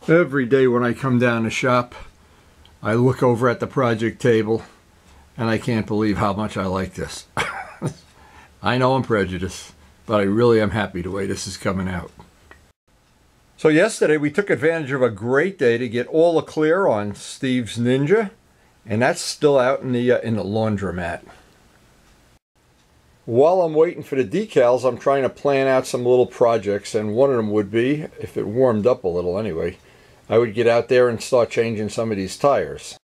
Every day when I come down to shop, I look over at the project table and I can't believe how much I like this. I know I'm prejudiced, but I really am happy the way this is coming out. So yesterday we took advantage of a great day to get all the clear on Steve's Ninja, and that's still out in the laundromat. While I'm waiting for the decals, I'm trying to plan out some little projects, and one of them would be, if it warmed up a little anyway, I would get out there and start changing some of these tires.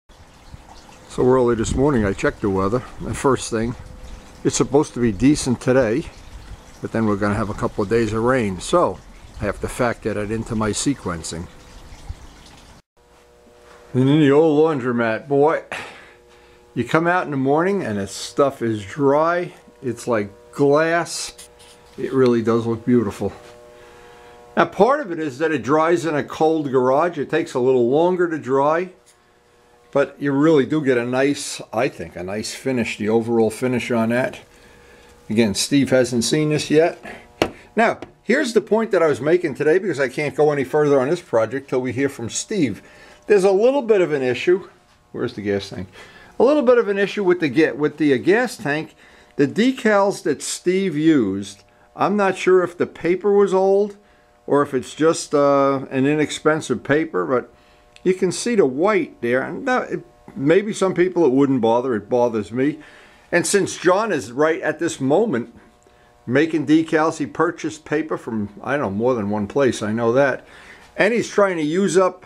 So early this morning I checked the weather. The first thing, it's supposed to be decent today, but then we're going to have a couple of days of rain, so I have to factor that into my sequencing. And in the old laundromat, boy, you come out in the morning and the stuff is dry. It's like glass. It really does look beautiful. Now part of it is that it dries in a cold garage. It takes a little longer to dry, but you really do get a nice, I think, a nice finish, the overall finish on that. Again, Steve hasn't seen this yet. Now, here's the point that I was making today, because I can't go any further on this project till we hear from Steve. There's a little bit of an issue. Where's the gas tank? A little bit of an issue with the gas tank. The decals that Steve used, I'm not sure if the paper was old or if it's just an inexpensive paper, but you can see the white there. And maybe some people it wouldn't bother. It bothers me. And since John is right at this moment making decals, he purchased paper from, I don't know, more than one place, I know that. And he's trying to use up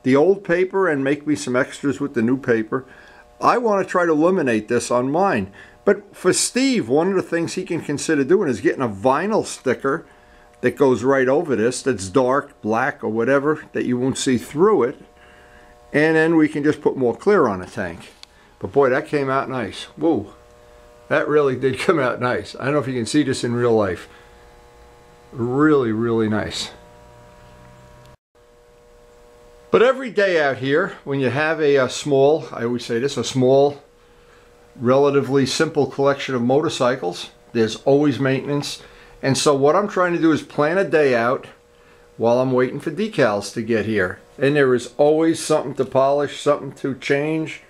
the old paper and make me some extras with the new paper. I want to try to eliminate this on mine. But for Steve, one of the things he can consider doing is getting a vinyl sticker that goes right over this, that's dark, black, or whatever, that you won't see through it. And then we can just put more clear on the tank. But boy, that came out nice. Whoa, that really did come out nice. I don't know if you can see this in real life. Really, really nice. But every day out here, when you have a small, I always say this, a small, relatively simple collection of motorcycles, there's always maintenance. And so what I'm trying to do is plan a day out while I'm waiting for decals to get here. And there is always something to polish, something to change,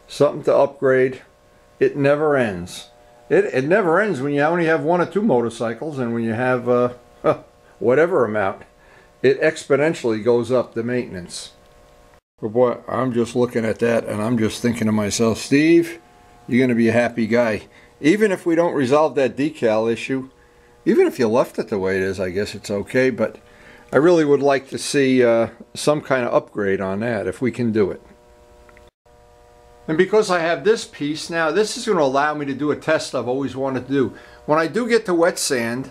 something to upgrade. It never ends. It never ends when you only have one or two motorcycles, and when you have whatever amount, it exponentially goes up the maintenance. But boy, I'm just looking at that and I'm just thinking to myself, Steve, you're going to be a happy guy. Even if we don't resolve that decal issue, even if you left it the way it is, I guess it's okay, but I really would like to see some kind of upgrade on that if we can do it. And because I have this piece now, this is going to allow me to do a test I've always wanted to do. When I do get to wet sand,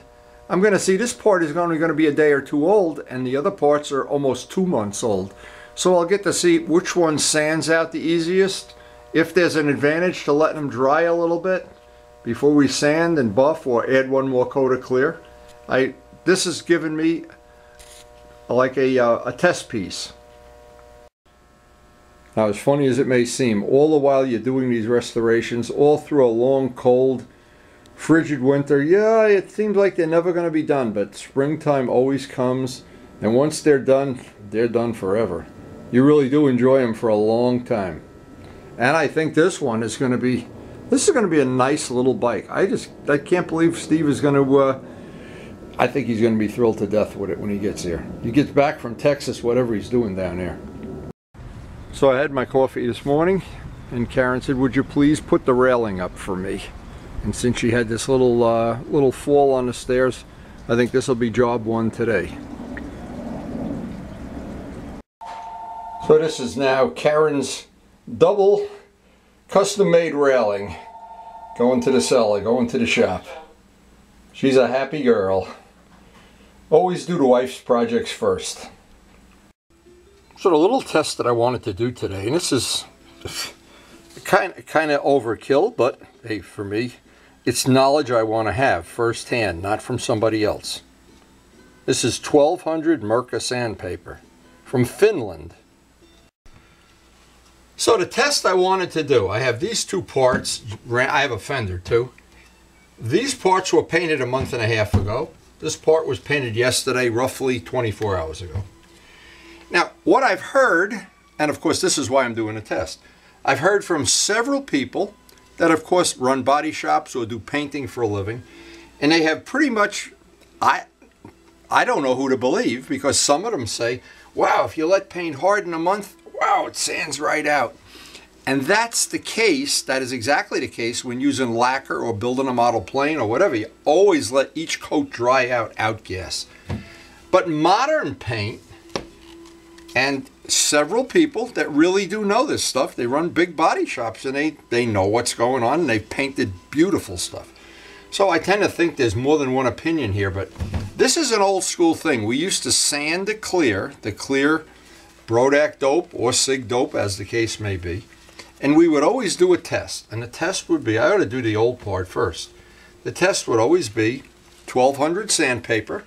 I'm going to see this part is only going to be a day or two old, and the other parts are almost 2 months old. So I'll get to see which one sands out the easiest, if there's an advantage to letting them dry a little bit before we sand and buff or add one more coat of clear. This has given me like a test piece. Now, as funny as it may seem, all the while you're doing these restorations, all through a long, cold, frigid winter, yeah, it seems like they're never going to be done, but springtime always comes, and once they're done forever. You really do enjoy them for a long time. And I think this one is going to be, a nice little bike. I can't believe Steve is going to, I think he's going to be thrilled to death with it when he gets here. He gets back from Texas, whatever he's doing down there. So I had my coffee this morning, and Karen said, would you please put the railing up for me? And since she had this little fall on the stairs, I think this will be job one today. So this is now Karen's double custom-made railing. Going to the cellar, going to the shop. She's a happy girl. Always do the wife's projects first. So the little test that I wanted to do today, and this is kind of overkill, but hey, for me, it's knowledge I want to have firsthand, not from somebody else. This is 1200 Mirka sandpaper from Finland. So the test I wanted to do, I have these two parts. I have a fender too. These parts were painted a month and a half ago. This part was painted yesterday, roughly 24 hours ago. Now, what I've heard, and of course this is why I'm doing a test, I've heard from several people that of course run body shops or do painting for a living, and they have pretty much, I don't know who to believe, because some of them say, wow, if you let paint harden a month, wow, it sands right out. And that's the case, that is exactly the case when using lacquer or building a model plane or whatever. You always let each coat dry out, outgas. But modern paint, and several people that really do know this stuff, they run big body shops and they know what's going on, and they've painted beautiful stuff. So I tend to think there's more than one opinion here, but this is an old school thing. We used to sand the clear Brodak dope or Sig dope, as the case may be. And we would always do a test. And the test would be, I ought to do the old part first. The test would always be 1200 sandpaper.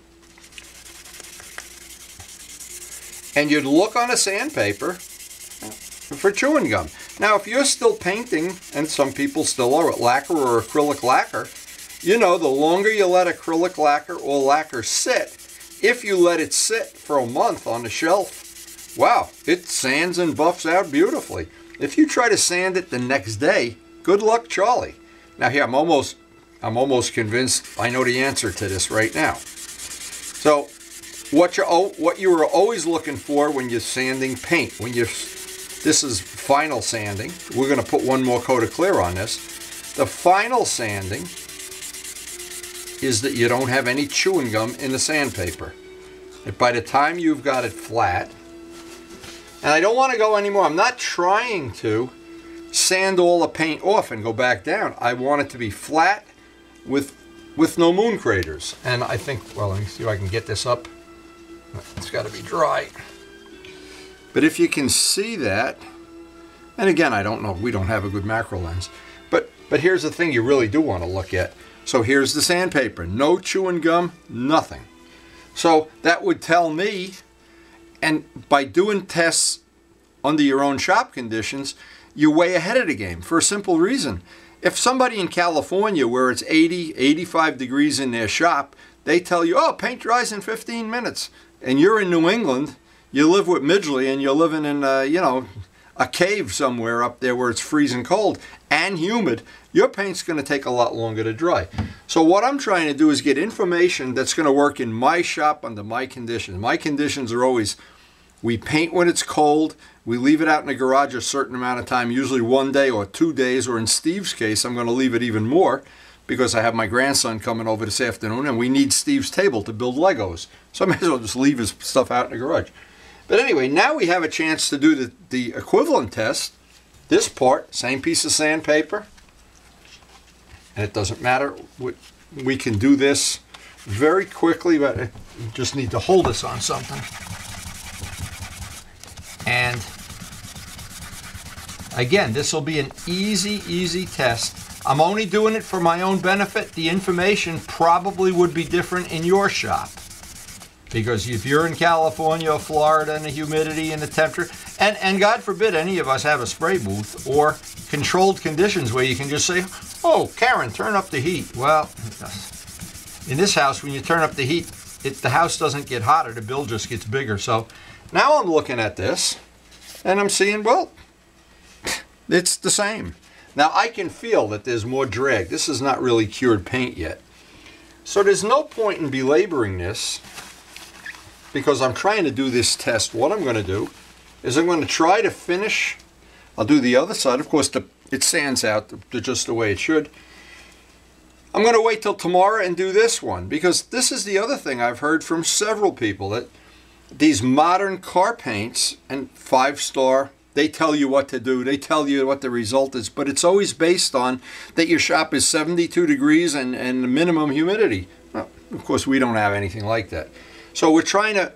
And you'd look on a sandpaper for chewing gum. Now, if you're still painting, and some people still are, with lacquer or acrylic lacquer, you know, the longer you let acrylic lacquer or lacquer sit, if you let it sit for a month on the shelf, wow, it sands and buffs out beautifully. If you try to sand it the next day, good luck, Charlie. Now here, I'm almost convinced I know the answer to this right now. So, what you were always looking for when you're sanding paint, this is final sanding. We're going to put one more coat of clear on this. The final sanding is that you don't have any chewing gum in the sandpaper. If by the time you've got it flat, and I don't want to go anymore. I'm not trying to sand all the paint off and go back down. I want it to be flat with no moon craters. And I think, well, let me see if I can get this up. It's got to be dry. But if you can see that, and again, I don't know, we don't have a good macro lens, but here's the thing you really do want to look at. So here's the sandpaper, no chewing gum, nothing. So that would tell me, and by doing tests under your own shop conditions, you're way ahead of the game for a simple reason. If somebody in California where it's 80, 85 degrees in their shop, they tell you, oh, paint dries in 15 minutes. And you're in New England, you live with Midgley, and you're living in, a cave somewhere up there where it's freezing cold and humid, your paint's going to take a lot longer to dry. So what I'm trying to do is get information that's going to work in my shop under my conditions. My conditions are always, we paint when it's cold, we leave it out in the garage a certain amount of time, usually 1 day or 2 days, or in Steve's case, I'm going to leave it even more because I have my grandson coming over this afternoon and we need Steve's table to build Legos. So I may as well just leave his stuff out in the garage. But anyway, now we have a chance to do the equivalent test. This part, same piece of sandpaper. And it doesn't matter. We can do this very quickly, but I just need to hold this on something. And again, this will be an easy test. I'm only doing it for my own benefit. The information probably would be different in your shop. Because if you're in California or Florida and the humidity and the temperature, and God forbid any of us have a spray booth or controlled conditions where you can just say, oh, Karen, turn up the heat. Well, in this house, when you turn up the heat, the house doesn't get hotter, the bill just gets bigger. So now I'm looking at this and I'm seeing, well, it's the same. Now I can feel that there's more drag. This is not really cured paint yet. So there's no point in belaboring this, because I'm trying to do this test. What I'm going to do is I'm going to try to finish. I'll do the other side. Of course, it sands out just the way it should. I'm going to wait till tomorrow and do this one, because this is the other thing I've heard from several people, that these modern car paints and 5-star, they tell you what to do. They tell you what the result is, but it's always based on that your shop is 72 degrees and minimum humidity. Well, of course, we don't have anything like that. So we're trying to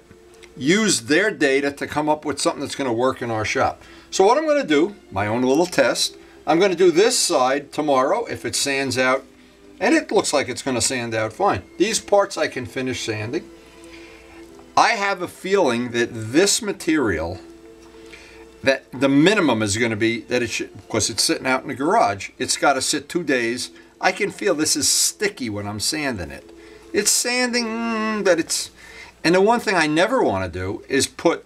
use their data to come up with something that's going to work in our shop. So what I'm going to do, my own little test, I'm going to do this side tomorrow if it sands out, and it looks like it's going to sand out fine. These parts I can finish sanding. I have a feeling that this material, that the minimum is going to be that it should, because it's sitting out in the garage, it's got to sit 2 days. I can feel this is sticky when I'm sanding it. It's sanding, but it's... And the one thing I never want to do is put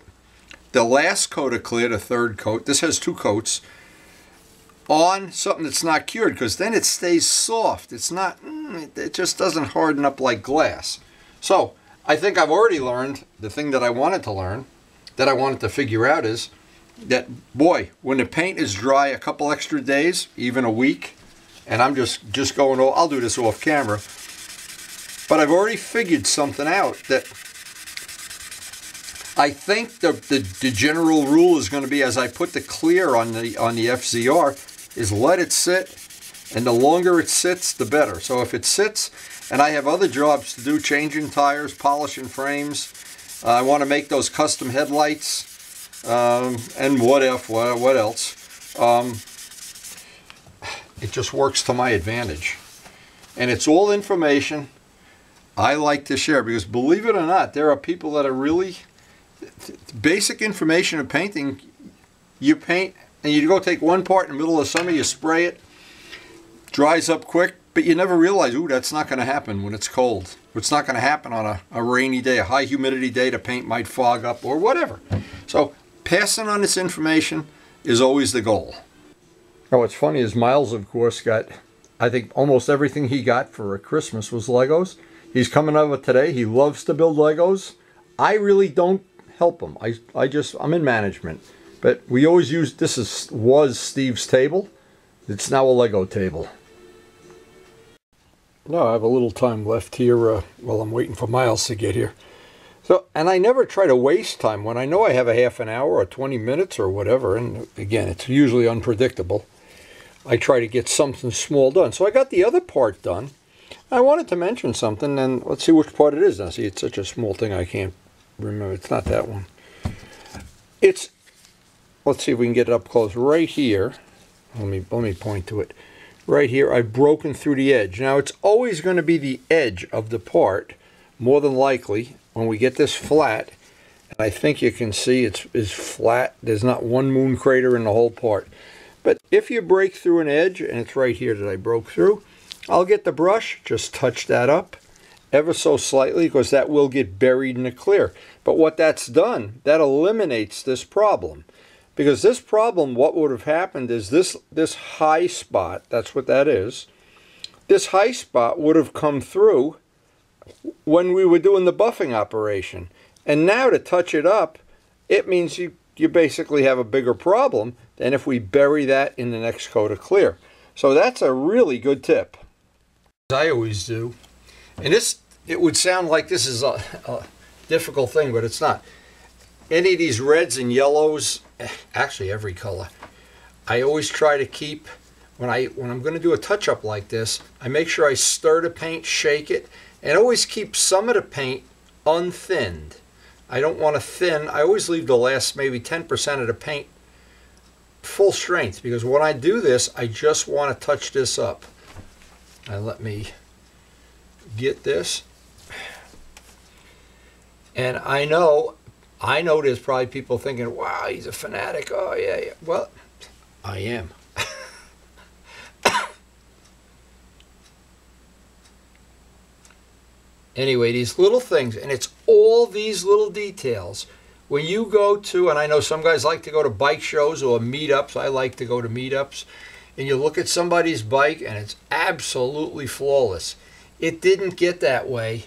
the last coat of clear, the third coat, this has 2 coats, on something that's not cured, because then it stays soft. It's not, it just doesn't harden up like glass. So I think I've already learned the thing that I wanted to learn, that I wanted to figure out, is that, boy, when the paint is dry a couple extra days, even a week, and I'm just going, I'll do this off camera, but I've already figured something out, that I think the general rule is going to be, as I put the clear on the FZR, is let it sit, and the longer it sits, the better. So if it sits, and I have other jobs to do, changing tires, polishing frames, I want to make those custom headlights, and what else? It just works to my advantage. And it's all information I like to share, because believe it or not, there are people that are really, basic information of painting, you paint, and you go take one part in the middle of summer, you spray it, dries up quick, but you never realize, ooh, that's not going to happen when it's cold. It's not going to happen on a rainy day, a high humidity day, the paint might fog up or whatever. So passing on this information is always the goal. Now what's funny is Miles, of course, got, I think almost everything he got for Christmas was Legos. He's coming over today. He loves to build Legos. I really don't help him. I'm in management. But we always use, was Steve's table. It's now a Lego table. Now I have a little time left here while I'm waiting for Miles to get here. So, and I never try to waste time when I know I have a half an hour or 20 minutes or whatever. And again, it's usually unpredictable. I try to get something small done. So I got the other part done. I wanted to mention something, and let's see which part it is now. See, it's such a small thing I can't remember. It's not that one. It's, let's see if we can get it up close. Right here, let me point to it. Right here, I've broken through the edge. Now, it's always going to be the edge of the part, more than likely, when we get this flat. And I think you can see it's flat. There's not one moon crater in the whole part. But if you break through an edge, and it's right here that I broke through, I'll get the brush, just touch that up ever so slightly, because that will get buried in the clear. But what that's done, that eliminates this problem. Because this problem, what would have happened is this high spot, that's what that is, this high spot would have come through when we were doing the buffing operation. And now to touch it up, it means you basically have a bigger problem than if we bury that in the next coat of clear. So that's a really good tip. I always do. And it would sound like this is a difficult thing, but it's not. Any of these reds and yellows, actually every color, I always try to keep, when I'm going to do a touch-up like this, I make sure I stir the paint, shake it, and always keep some of the paint unthinned. I don't want to thin. I always leave the last maybe 10% of the paint full strength, because when I do this, I just want to touch this up. Now let me get this. And I know there's probably people thinking, wow, he's a fanatic. Oh, yeah. Well, I am. Anyway, these little things, and it's all these little details. When you go to, and I know some guys like to go to bike shows or meetups. I like to go to meetups. And you look at somebody's bike, and it's absolutely flawless. It didn't get that way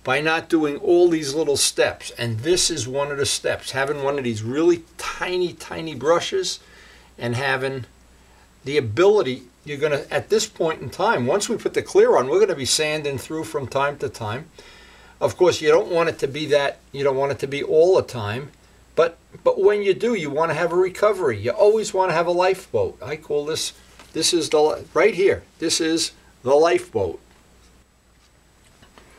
by not doing all these little steps. And this is one of the steps. Having one of these really tiny, tiny brushes and having the ability, you're going to, at this point in time, once we put the clear on, we're going to be sanding through from time to time. Of course, you don't want it to be that, you don't want it to be all the time. But when you do, you want to have a recovery. You always want to have a lifeboat. I call this is the, right here, this is the lifeboat.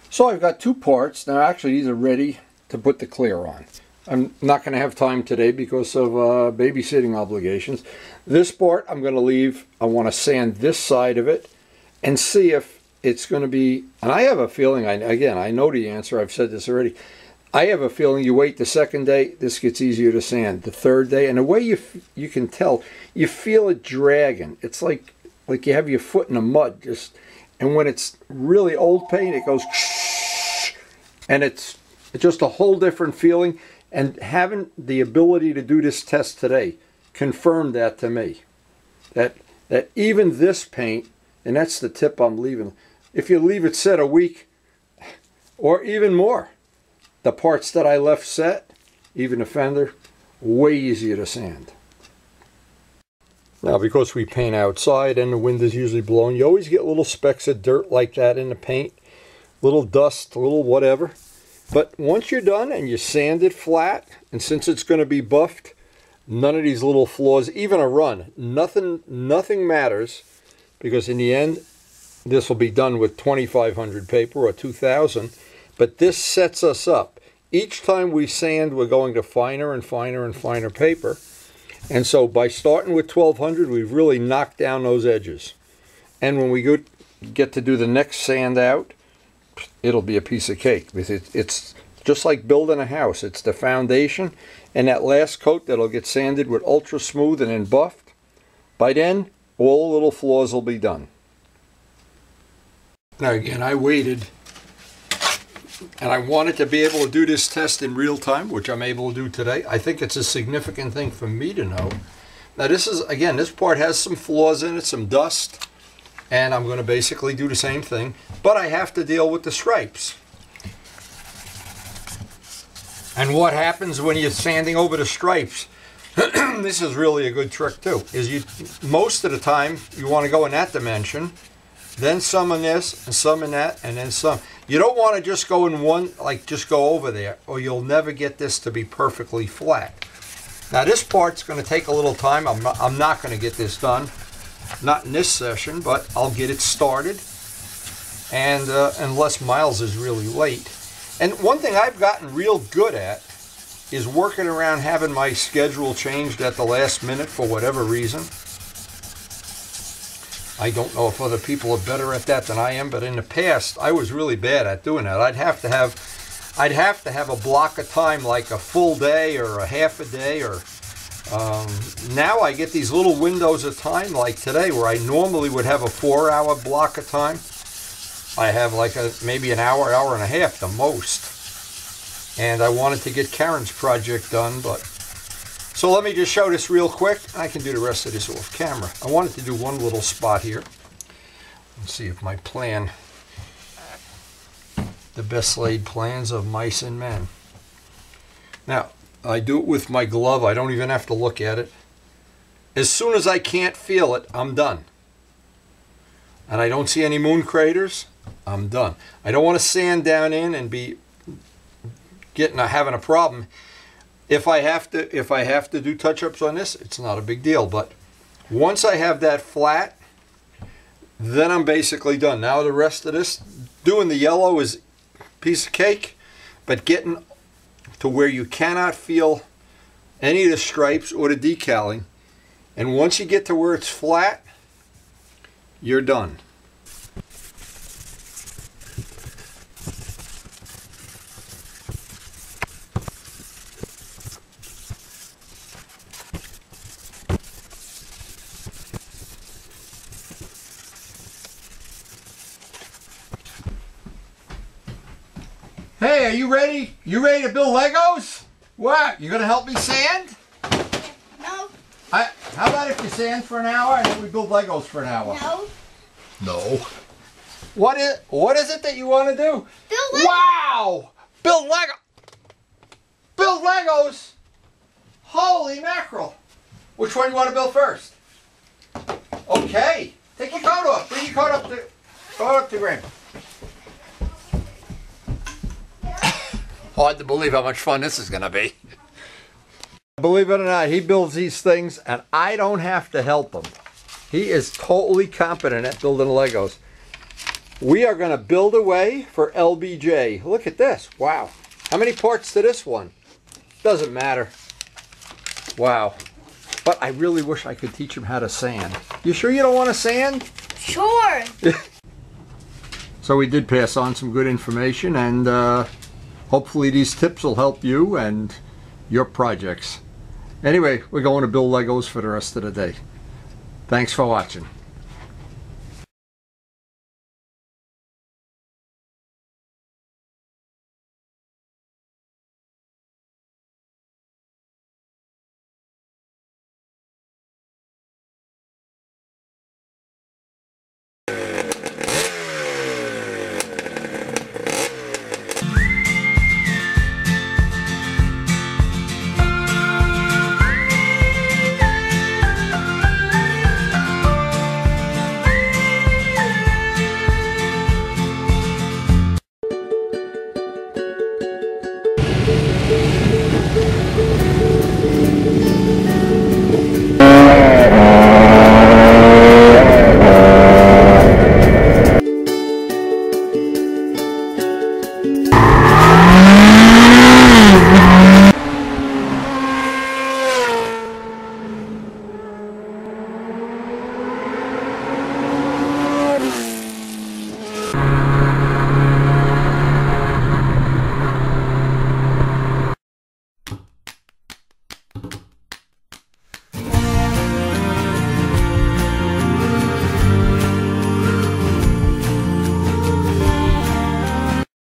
So I've got two parts. Now actually these are ready to put the clear on. I'm not going to have time today because of babysitting obligations. This part I'm going to leave. I want to sand this side of it and see if it's going to be, and I have a feeling, again, I know the answer, I've said this already. I have a feeling you wait the second day, this gets easier to sand. The third day, and the way you can tell, you feel it dragging. It's like you have your foot in the mud. And when it's really old paint, it goes, and it's just a whole different feeling. And having the ability to do this test today confirmed that to me. That even this paint, and that's the tip I'm leaving, if you leave it set a week or even more, the parts that I left set, even the fender, way easier to sand. Now, because we paint outside and the wind is usually blowing, you always get little specks of dirt like that in the paint, little dust, a little whatever. But once you're done and you sand it flat, and since it's going to be buffed, none of these little flaws, even a run, nothing matters, because in the end, this will be done with 2,500 paper or 2,000, but this sets us up. Each time we sand, we're going to finer and finer and finer paper. And so by starting with 1,200, we've really knocked down those edges. And when we get to do the next sand out, it'll be a piece of cake. It's just like building a house. It's the foundation, and that last coat that'll get sanded with ultra smooth and then buffed. By then, all little flaws will be done. Now again, I waited, and I wanted to be able to do this test in real time, which I'm able to do today. I think it's a significant thing for me to know. Now this is, again, this part has some flaws in it, some dust, and I'm going to basically do the same thing, but I have to deal with the stripes. And what happens when you're sanding over the stripes, this is really a good trick too, is most of the time you want to go in that dimension, then some in this, and some in that, and then some. You don't want to just go in one, like just go over there, or you'll never get this to be perfectly flat. Now this part's going to take a little time. I'm not going to get this done, not in this session, but I'll get it started, and unless Miles is really late. And one thing I've gotten real good at is working around having my schedule changed at the last minute for whatever reason. I don't know if other people are better at that than I am, but in the past I was really bad at doing that. I'd have to have a block of time, like a full day or a half a day, or now I get these little windows of time, like today, where I normally would have a 4-hour block of time. I have like maybe an hour, hour and a half the most. And I wanted to get Karen's project done, but so let me just show this real quick. I can do the rest of this off camera. I wanted to do one little spot here. Let's see if my plan, the best laid plans of mice and men. Now, I do it with my glove. I don't even have to look at it. As soon as I can't feel it, I'm done. And I don't see any moon craters, I'm done. I don't want to sand down in and be having a problem. If I have to do touch-ups on this, it's not a big deal. But once I have that flat, then I'm basically done. Now the rest of this, doing the yellow is a piece of cake, but getting to where you cannot feel any of the stripes or the decaling, and once you get to where it's flat, you're done. Hey, are you ready? You ready to build Legos? What? You gonna help me sand? No. How about if you sand for an hour and then we build Legos for an hour? No. No. What is it that you want to do? Build Legos. Wow! Build Lego. Build Legos. Holy mackerel! Which one you want to build first? Okay. Take your coat off. Bring your coat up to Graham. Hard to believe how much fun this is going to be. Believe it or not, he builds these things and I don't have to help him. He is totally competent at building Legos. We are going to build away for LBJ. Look at this. Wow. How many parts to this one? Doesn't matter. Wow. But I really wish I could teach him how to sand. You sure you don't want to sand? Sure. So we did pass on some good information, and hopefully these tips will help you and your projects. Anyway, we're going to build Legos for the rest of the day. Thanks for watching.